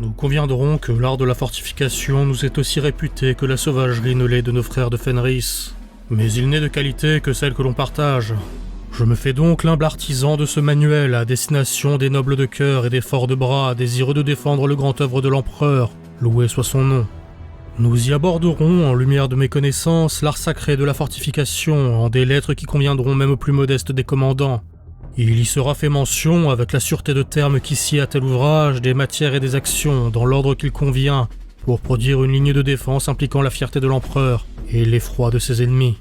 Nous conviendrons que l'art de la fortification nous est aussi réputé que la sauvagerie ne l'est de nos frères de Fenris. Mais il n'est de qualité que celle que l'on partage. Je me fais donc l'humble artisan de ce manuel à destination des nobles de cœur et des forts de bras désireux de défendre le grand œuvre de l'empereur, loué soit son nom. Nous y aborderons, en lumière de mes connaissances, l'art sacré de la fortification, en des lettres qui conviendront même aux plus modestes des commandants. Il y sera fait mention, avec la sûreté de termes qui s'y a à tel ouvrage, des matières et des actions, dans l'ordre qu'il convient, pour produire une ligne de défense impliquant la fierté de l'empereur et l'effroi de ses ennemis.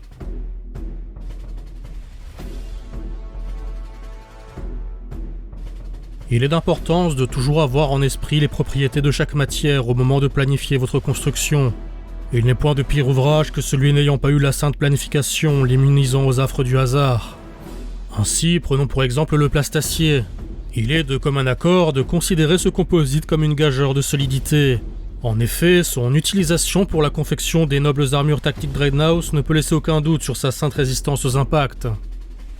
Il est d'importance de toujours avoir en esprit les propriétés de chaque matière au moment de planifier votre construction. Il n'est point de pire ouvrage que celui n'ayant pas eu la sainte planification, l'immunisant aux affres du hasard. Ainsi, prenons pour exemple le plastacier. Il est de commun accord de considérer ce composite comme une gageure de solidité. En effet, son utilisation pour la confection des nobles armures tactiques Dreadnought ne peut laisser aucun doute sur sa sainte résistance aux impacts.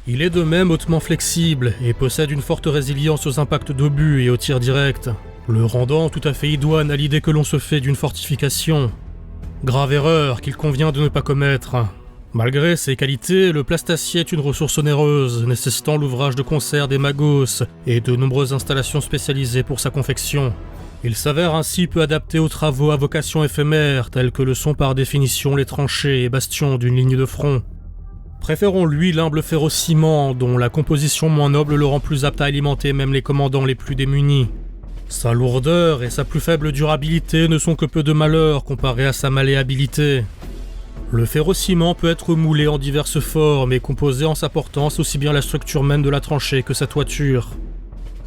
Il est de même hautement flexible et possède une forte résilience aux impacts d'obus et aux tirs directs, le rendant tout à fait idoine à l'idée que l'on se fait d'une fortification. Grave erreur qu'il convient de ne pas commettre. Malgré ses qualités, le plastacier est une ressource onéreuse, nécessitant l'ouvrage de concert des magos et de nombreuses installations spécialisées pour sa confection. Il s'avère ainsi peu adapté aux travaux à vocation éphémère, tels que le sont par définition les tranchées et bastions d'une ligne de front. Préférons-lui l'humble ferrociment, dont la composition moins noble le rend plus apte à alimenter même les commandants les plus démunis. Sa lourdeur et sa plus faible durabilité ne sont que peu de malheur comparés à sa malléabilité. Le ferrociment peut être moulé en diverses formes et composé en sa portance aussi bien la structure même de la tranchée que sa toiture.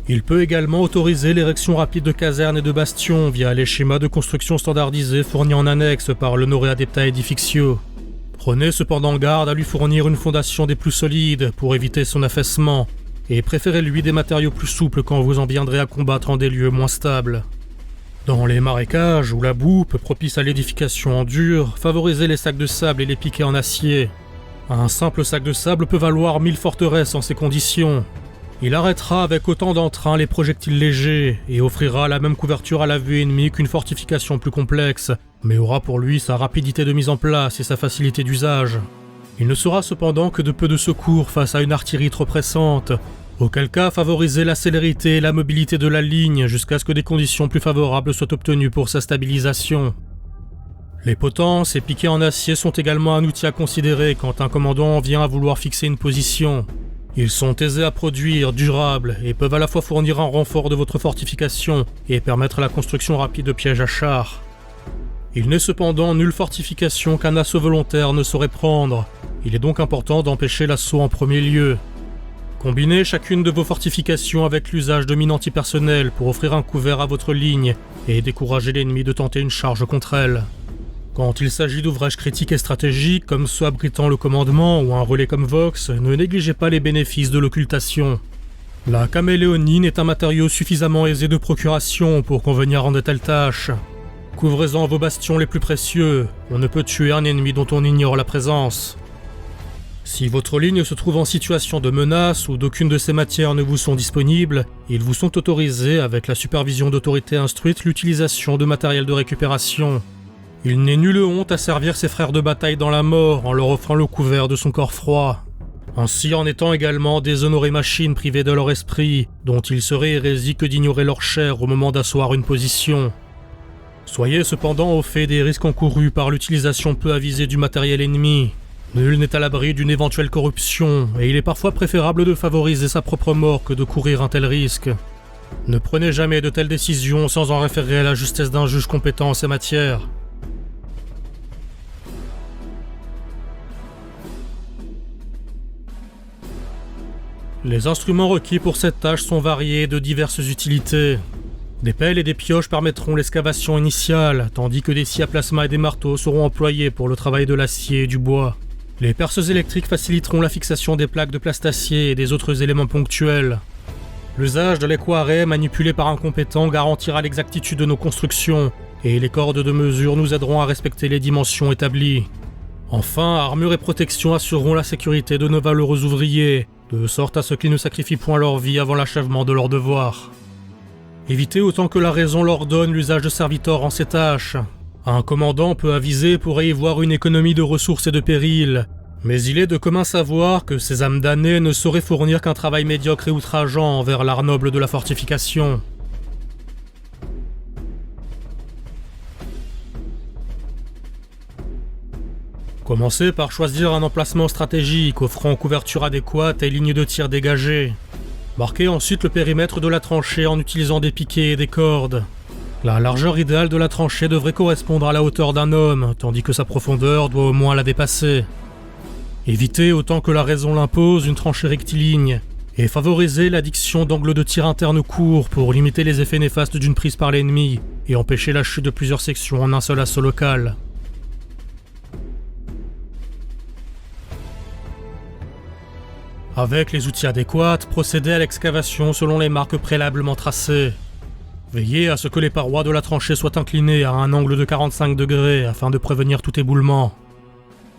Il peut également autoriser l'érection rapide de casernes et de bastions via les schémas de construction standardisés fournis en annexe par l'honoré Adepta Edifictio. Prenez cependant garde à lui fournir une fondation des plus solides pour éviter son affaissement, et préférez-lui des matériaux plus souples quand vous en viendrez à combattre en des lieux moins stables. Dans les marécages où la boue peut propice à l'édification en dur, favorisez les sacs de sable et les piquets en acier. Un simple sac de sable peut valoir 1000 forteresses en ces conditions. Il arrêtera avec autant d'entrain les projectiles légers et offrira la même couverture à la vue ennemie qu'une fortification plus complexe, mais aura pour lui sa rapidité de mise en place et sa facilité d'usage. Il ne sera cependant que de peu de secours face à une artillerie trop pressante, auquel cas favorisez la célérité et la mobilité de la ligne jusqu'à ce que des conditions plus favorables soient obtenues pour sa stabilisation. Les potences et piquets en acier sont également un outil à considérer quand un commandant vient à vouloir fixer une position. Ils sont aisés à produire, durables, et peuvent à la fois fournir un renfort de votre fortification et permettre la construction rapide de pièges à chars. Il n'est cependant nulle fortification qu'un assaut volontaire ne saurait prendre. Il est donc important d'empêcher l'assaut en premier lieu. Combinez chacune de vos fortifications avec l'usage de mines antipersonnelles pour offrir un couvert à votre ligne et décourager l'ennemi de tenter une charge contre elle. Quand il s'agit d'ouvrages critiques et stratégiques, comme ceux abritant le commandement ou un relais comme Vox, ne négligez pas les bénéfices de l'occultation. La caméléonine est un matériau suffisamment aisé de procuration pour convenir en de telles tâches. Couvrez-en vos bastions les plus précieux, on ne peut tuer un ennemi dont on ignore la présence. Si votre ligne se trouve en situation de menace ou d'aucune de ces matières ne vous sont disponibles, ils vous sont autorisés, avec la supervision d'autorités instruites, l'utilisation de matériel de récupération. Il n'est nulle honte à servir ses frères de bataille dans la mort en leur offrant le couvert de son corps froid. Ainsi en étant également des honorées machines privées de leur esprit, dont il serait hérésie que d'ignorer leur chair au moment d'asseoir une position. Soyez cependant au fait des risques encourus par l'utilisation peu avisée du matériel ennemi. Nul n'est à l'abri d'une éventuelle corruption, et il est parfois préférable de favoriser sa propre mort que de courir un tel risque. Ne prenez jamais de telles décisions sans en référer à la justesse d'un juge compétent en ces matières. Les instruments requis pour cette tâche sont variés et de diverses utilités. Des pelles et des pioches permettront l'excavation initiale, tandis que des scies à plasma et des marteaux seront employés pour le travail de l'acier et du bois. Les perceuses électriques faciliteront la fixation des plaques de plastacier et des autres éléments ponctuels. L'usage de l'équarret manipulé par un compétent garantira l'exactitude de nos constructions, et les cordes de mesure nous aideront à respecter les dimensions établies. Enfin, armure et protection assureront la sécurité de nos valeureux ouvriers, de sorte à ce qu'ils ne sacrifient point leur vie avant l'achèvement de leur devoir. Évitez autant que la raison l'ordonne l'usage de serviteurs en ces tâches. Un commandant peu avisé pourrait y voir une économie de ressources et de périls, mais il est de commun savoir que ces âmes damnées ne sauraient fournir qu'un travail médiocre et outrageant envers l'art noble de la fortification. Commencez par choisir un emplacement stratégique offrant couverture adéquate et ligne de tir dégagée. Marquez ensuite le périmètre de la tranchée en utilisant des piquets et des cordes. La largeur idéale de la tranchée devrait correspondre à la hauteur d'un homme, tandis que sa profondeur doit au moins la dépasser. Évitez autant que la raison l'impose une tranchée rectiligne, et favorisez l'addiction d'angles de tir internes courts pour limiter les effets néfastes d'une prise par l'ennemi et empêcher la chute de plusieurs sections en un seul assaut local. Avec les outils adéquats, procédez à l'excavation selon les marques préalablement tracées. Veillez à ce que les parois de la tranchée soient inclinées à un angle de 45 degrés afin de prévenir tout éboulement.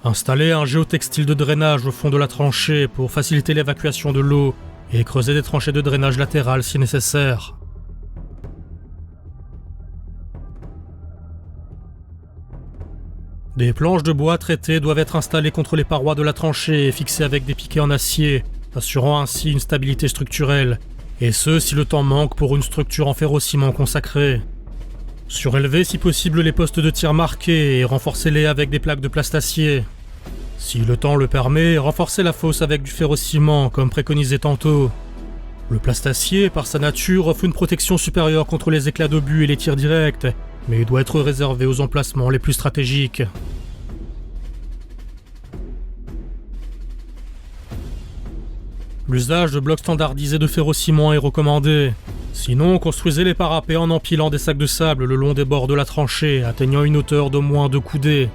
Installez un géotextile de drainage au fond de la tranchée pour faciliter l'évacuation de l'eau et creusez des tranchées de drainage latérales si nécessaire. Des planches de bois traitées doivent être installées contre les parois de la tranchée et fixées avec des piquets en acier, assurant ainsi une stabilité structurelle, et ce si le temps manque pour une structure en ferrociment consacrée. Surélevez si possible les postes de tir marqués et renforcez-les avec des plaques de plastacier. Si le temps le permet, renforcez la fosse avec du ferrociment comme préconisé tantôt. Le plastacier, par sa nature, offre une protection supérieure contre les éclats d'obus et les tirs directs, mais il doit être réservé aux emplacements les plus stratégiques. L'usage de blocs standardisés de ferrociment est recommandé. Sinon, construisez les parapets en empilant des sacs de sable le long des bords de la tranchée, atteignant une hauteur d'au moins 2 coudées.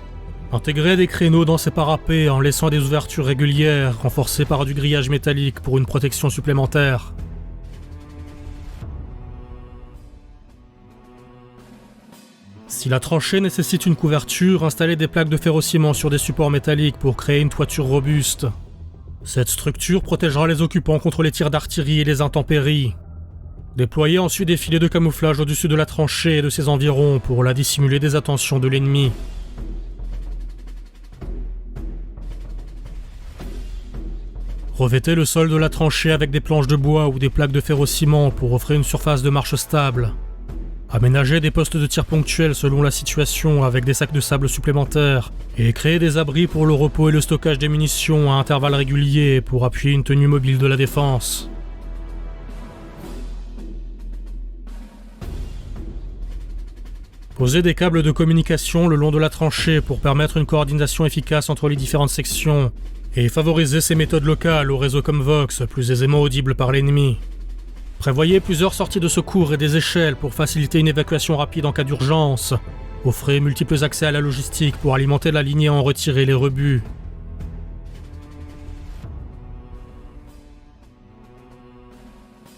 Intégrez des créneaux dans ces parapets en laissant des ouvertures régulières, renforcées par du grillage métallique pour une protection supplémentaire. Si la tranchée nécessite une couverture, installez des plaques de ferrociment sur des supports métalliques pour créer une toiture robuste. Cette structure protégera les occupants contre les tirs d'artillerie et les intempéries. Déployez ensuite des filets de camouflage au-dessus de la tranchée et de ses environs pour la dissimuler des attentions de l'ennemi. Revêtez le sol de la tranchée avec des planches de bois ou des plaques de ferrociment pour offrir une surface de marche stable. Aménagez des postes de tir ponctuels selon la situation avec des sacs de sable supplémentaires et créez des abris pour le repos et le stockage des munitions à intervalles réguliers pour appuyer une tenue mobile de la défense. Posez des câbles de communication le long de la tranchée pour permettre une coordination efficace entre les différentes sections et favoriser ces méthodes locales au réseau comme Vox, plus aisément audibles par l'ennemi. Prévoyez plusieurs sorties de secours et des échelles pour faciliter une évacuation rapide en cas d'urgence. Offrez multiples accès à la logistique pour alimenter la lignée en retirer les rebuts.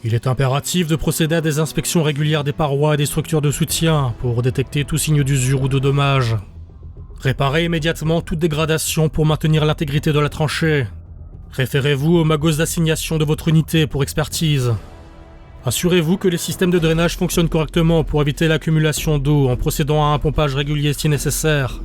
Il est impératif de procéder à des inspections régulières des parois et des structures de soutien pour détecter tout signe d'usure ou de dommage. Réparez immédiatement toute dégradation pour maintenir l'intégrité de la tranchée. Référez-vous au magos d'assignation de votre unité pour expertise. Assurez-vous que les systèmes de drainage fonctionnent correctement pour éviter l'accumulation d'eau en procédant à un pompage régulier si nécessaire.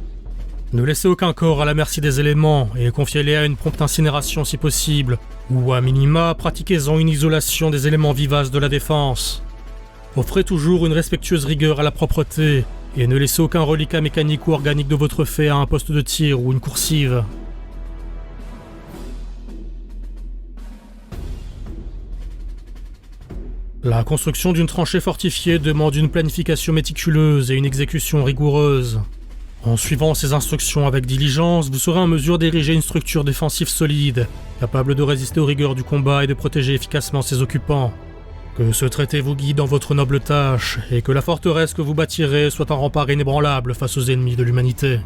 Ne laissez aucun corps à la merci des éléments et confiez-les à une prompte incinération si possible, ou à minima, pratiquez-en une isolation des éléments vivaces de la défense. Offrez toujours une respectueuse rigueur à la propreté et ne laissez aucun reliquat mécanique ou organique de votre fait à un poste de tir ou une coursive. La construction d'une tranchée fortifiée demande une planification méticuleuse et une exécution rigoureuse. En suivant ces instructions avec diligence, vous serez en mesure d'ériger une structure défensive solide, capable de résister aux rigueurs du combat et de protéger efficacement ses occupants. Que ce traité vous guide dans votre noble tâche, et que la forteresse que vous bâtirez soit un rempart inébranlable face aux ennemis de l'humanité.